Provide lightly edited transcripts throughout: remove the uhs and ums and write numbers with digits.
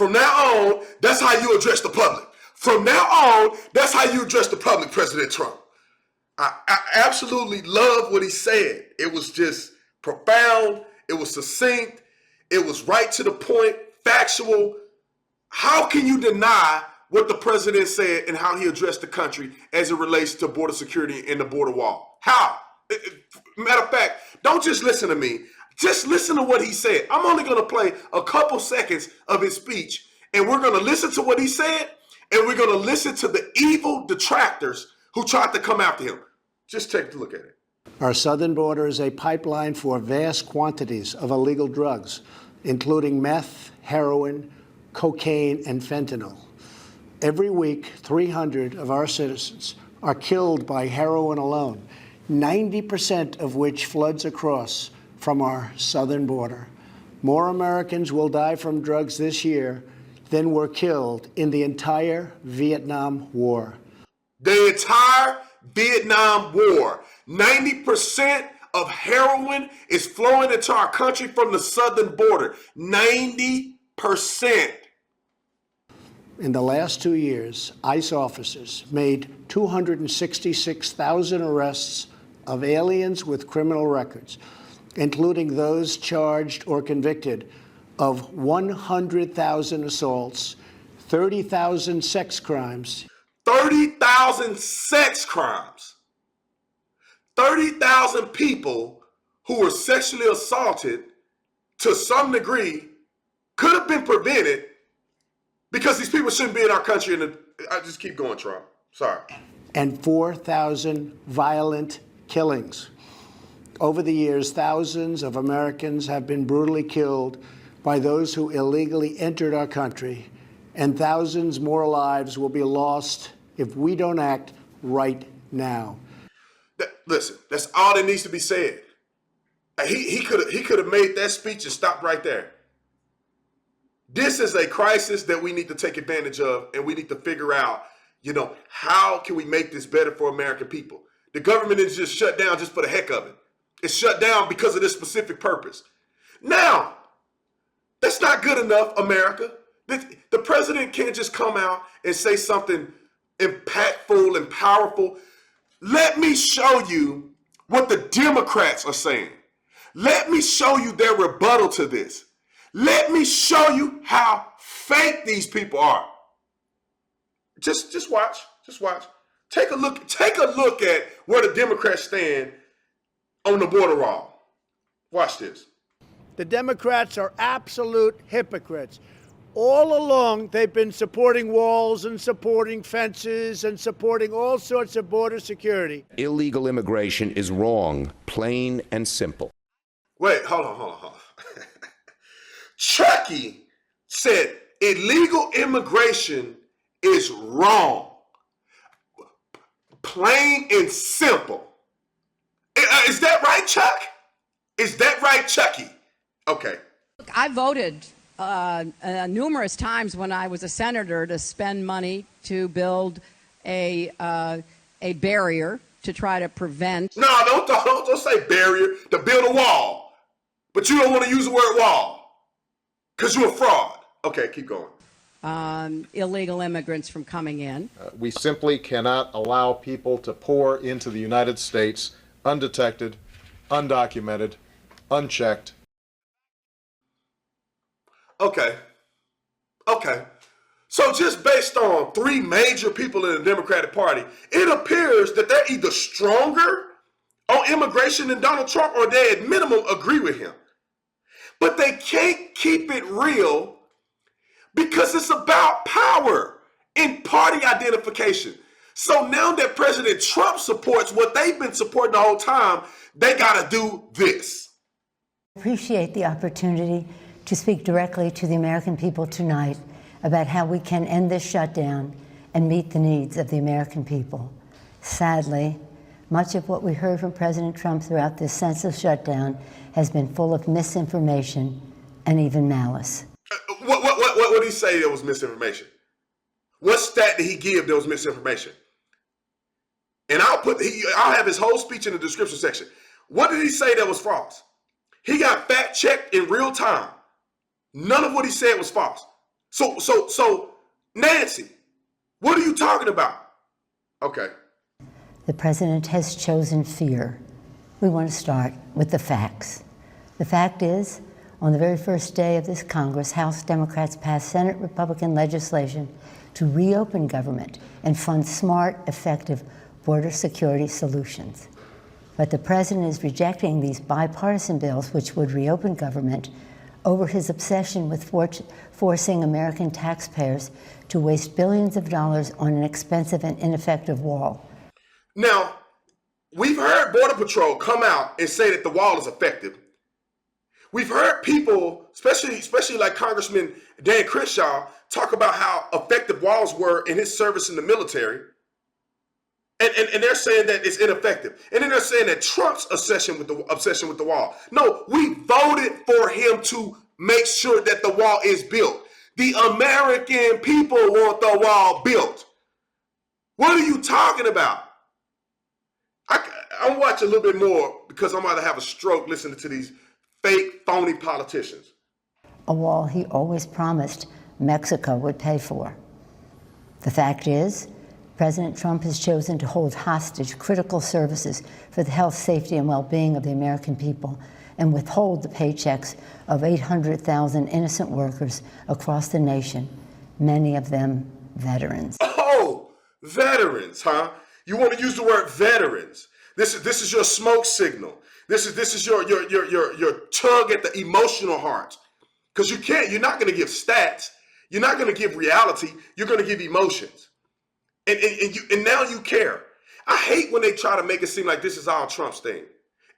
From now on, that's how you address the public. From now on, that's how you address the public, President Trump. I absolutely love what he said. It was just profound. It was succinct. It was right to the point, factual. How can you deny what the president said and how he addressed the country as it relates to border security and the border wall? How? Matter of fact, don't just listen to me. Just listen to what he said. I'm only going to play a couple seconds of his speech, and we're going to listen to what he said, and we're going to listen to the evil detractors who tried to come after him. Just take a look at it. Our southern border is a pipeline for vast quantities of illegal drugs, including meth, heroin, cocaine, and fentanyl. Every week, 300 of our citizens are killed by heroin alone, 90% of which floods across from our southern border. More Americans will die from drugs this year than were killed in the entire Vietnam War. The entire Vietnam War. 90% of heroin is flowing into our country from the southern border. 90%. In the last 2 years, ICE officers made 266,000 arrests of aliens with criminal records, including those charged or convicted of 100,000 assaults, 30,000 sex crimes. 30,000 sex crimes. 30,000 people who were sexually assaulted to some degree could have been prevented because these people shouldn't be in our country. And I just keep going, Trump. Sorry. And 4,000 violent killings. Over the years, thousands of Americans have been brutally killed by those who illegally entered our country, and thousands more lives will be lost if we don't act right now. Listen, that's all that needs to be said. He could have made that speech and stopped right there. This is a crisis that we need to take advantage of, and we need to figure out, how can we make this better for American people? The government is just shut down just for the heck of it. It's shut down because of this specific purpose. Now, that's not good enough, America. The president can't just come out and say something impactful and powerful. Let me show you what the Democrats are saying. Let me show you their rebuttal to this. Let me show you how fake these people are. Just watch. Just watch. Take a look at where the Democrats stand on the border wall. Watch this. The Democrats are absolute hypocrites. All along, they've been supporting walls and supporting fences and supporting all sorts of border security. Illegal immigration is wrong, plain and simple. Wait, hold on. Chucky said illegal immigration is wrong. Plain and simple. Is that right, Chuck? Is that right, Chucky? Okay. Look, I voted numerous times when I was a senator to spend money to build a barrier to try to prevent. No, don't say barrier, to build a wall. But you don't want to use the word wall because you're a fraud. Okay, keep going. Illegal immigrants from coming in. We simply cannot allow people to pour into the United States undetected, undocumented, unchecked. Okay. So just based on three major people in the Democratic Party, it appears that they're either stronger on immigration than Donald Trump or they at minimum agree with him. But they can't keep it real because it's about power and party identification. So now that President Trump supports what they've been supporting the whole time, they got to do this. I appreciate the opportunity to speak directly to the American people tonight about how we can end this shutdown and meet the needs of the American people. Sadly, much of what we heard from President Trump throughout this senseless shutdown has been full of misinformation and even malice. What did he say that was misinformation? What stat did he give that was misinformation? And I'll have his whole speech in the description section. What did he say that was false? He got fact checked in real time. None of what he said was false. So, Nancy, what are you talking about? Okay. The president has chosen fear. We want to start with the facts. The fact is, on the very first day of this Congress, House Democrats passed Senate Republican legislation to reopen government and fund smart, effective border security solutions. But the president is rejecting these bipartisan bills which would reopen government over his obsession with forcing American taxpayers to waste billions of dollars on an expensive and ineffective wall. Now, we've heard Border Patrol come out and say that the wall is effective. We've heard people, especially like Congressman Dan Crenshaw, talk about how effective walls were in his service in the military. And they're saying that it's ineffective. And then they're saying that Trump's obsession with the wall. No, we voted for him to make sure that the wall is built. The American people want the wall built. What are you talking about? I'll watch a little bit more because I'm about to have a stroke listening to these fake, phony politicians. A wall he always promised Mexico would pay for. The fact is, President Trump has chosen to hold hostage critical services for the health, safety, and well-being of the American people and withhold the paychecks of 800,000 innocent workers across the nation, many of them veterans. Oh, veterans, huh? You want to use the word veterans. This is your smoke signal. This is your tug at the emotional heart. Because you're not going to give stats. You're not going to give reality. You're going to give emotions. And now you care. I hate when they try to make it seem like this is all Trump's thing.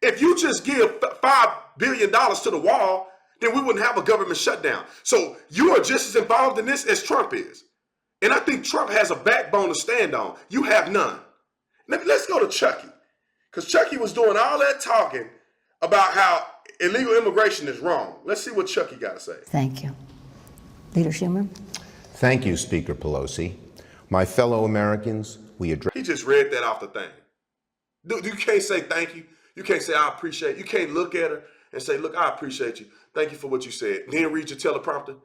If you just give $5 billion to the wall, then we wouldn't have a government shutdown. So you are just as involved in this as Trump is. And I think Trump has a backbone to stand on. You have none. Let's go to Chucky. Because Chucky was doing all that talking about how illegal immigration is wrong. Let's see what Chucky got to say. Thank you. Leader Schumer? Thank you, Speaker Pelosi. My fellow Americans, we address... He just read that off the thing. Dude, you can't say thank you. You can't say I appreciate you. You can't look at her and say, look, I appreciate you. Thank you for what you said. And then read your teleprompter.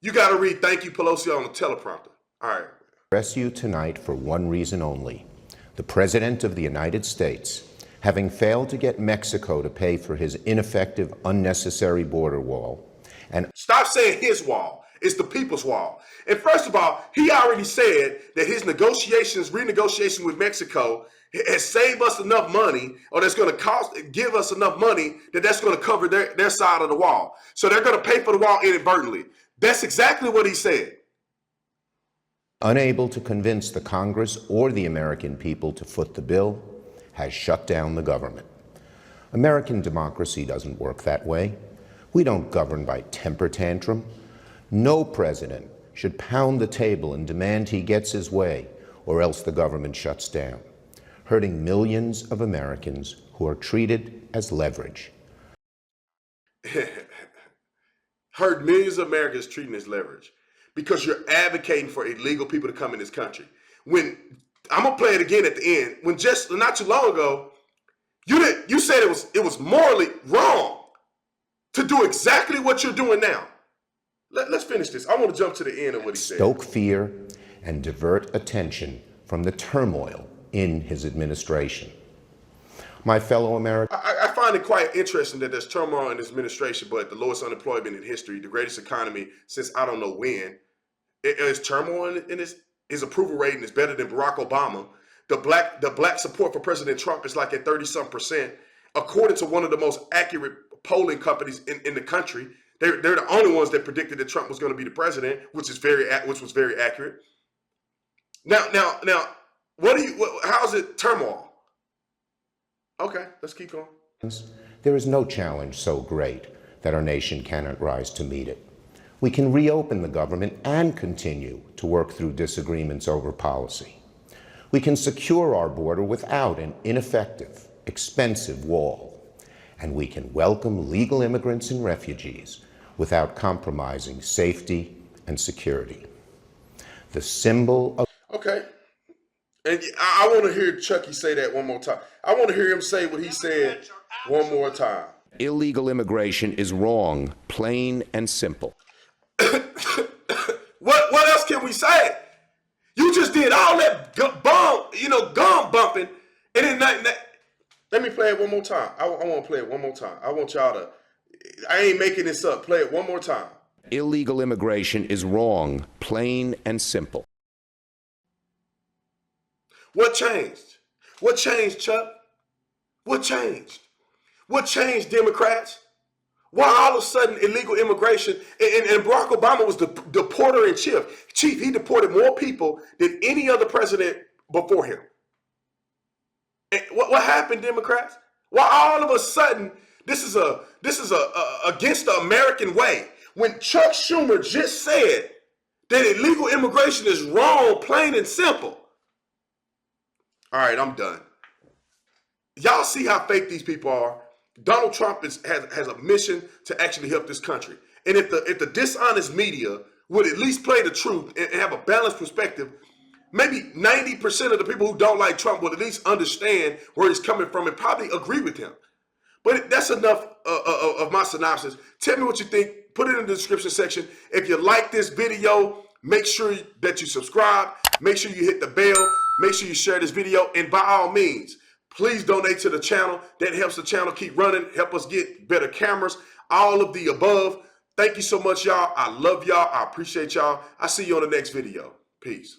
You got to read thank you, Pelosi, on the teleprompter. All right. address you tonight for one reason only. The President of the United States, having failed to get Mexico to pay for his ineffective, unnecessary border wall, and... Stop saying his wall. It's the people's wall. And first of all, he already said that his renegotiation with Mexico has saved us enough money, or that's going to give us enough money that's going to cover their side of the wall. So they're going to pay for the wall inadvertently. That's exactly what he said. unable to convince the Congress or the American people to foot the bill, has shut down the government. American democracy doesn't work that way. We don't govern by temper tantrum. No president should pound the table and demand he gets his way, or else the government shuts down, hurting millions of Americans who are treated as leverage. Hurt millions of Americans treating as leverage because you're advocating for illegal people to come in this country. When I'm gonna play it again at the end, when just not too long ago, you said it was morally wrong to do exactly what you're doing now. Let's finish this. I want to jump to the end of what he said. Stoke fear and divert attention from the turmoil in his administration. My fellow Americans. I find it quite interesting that there's turmoil in his administration, but the lowest unemployment in history, the greatest economy since I don't know when. There's turmoil in his approval rating is better than Barack Obama. The black support for President Trump is like at 30-some%. According to one of the most accurate polling companies in the country, they're the only ones that predicted that Trump was going to be the president, which was very accurate. Now, how is it turmoil? Okay, let's keep going. There is no challenge so great that our nation cannot rise to meet it. We can reopen the government and continue to work through disagreements over policy. We can secure our border without an ineffective, expensive wall. And we can welcome legal immigrants and refugees without compromising safety and security. The symbol of... Okay. And I want to hear Chucky say that one more time. I want to hear him say what he said one more time. Illegal immigration is wrong, plain and simple. What else can we say? You just did all that gum bumping, and then nothing. Let me play it one more time. I want to play it one more time. I want y'all to, I ain't making this up. Play it one more time. Illegal immigration is wrong, plain and simple. What changed? What changed, Chuck? What changed? What changed, Democrats? Why all of a sudden illegal immigration, and Barack Obama was the deporter-in-chief. He deported more people than any other president before him. And what happened, Democrats? Why all of a sudden this is against the American way, when Chuck Schumer just said that illegal immigration is wrong, plain and simple. All right, I'm done. Y'all see how fake these people are? Donald Trump has a mission to actually help this country. And if the dishonest media would at least play the truth and have a balanced perspective, maybe 90% of the people who don't like Trump would at least understand where he's coming from and probably agree with him. But that's enough of my synopsis. Tell me what you think. Put it in the description section. If you like this video, make sure that you subscribe. Make sure you hit the bell. Make sure you share this video. And by all means, please donate to the channel. That helps the channel keep running, help us get better cameras, all of the above. Thank you so much, y'all. I love y'all. I appreciate y'all. I'll see you on the next video. Peace.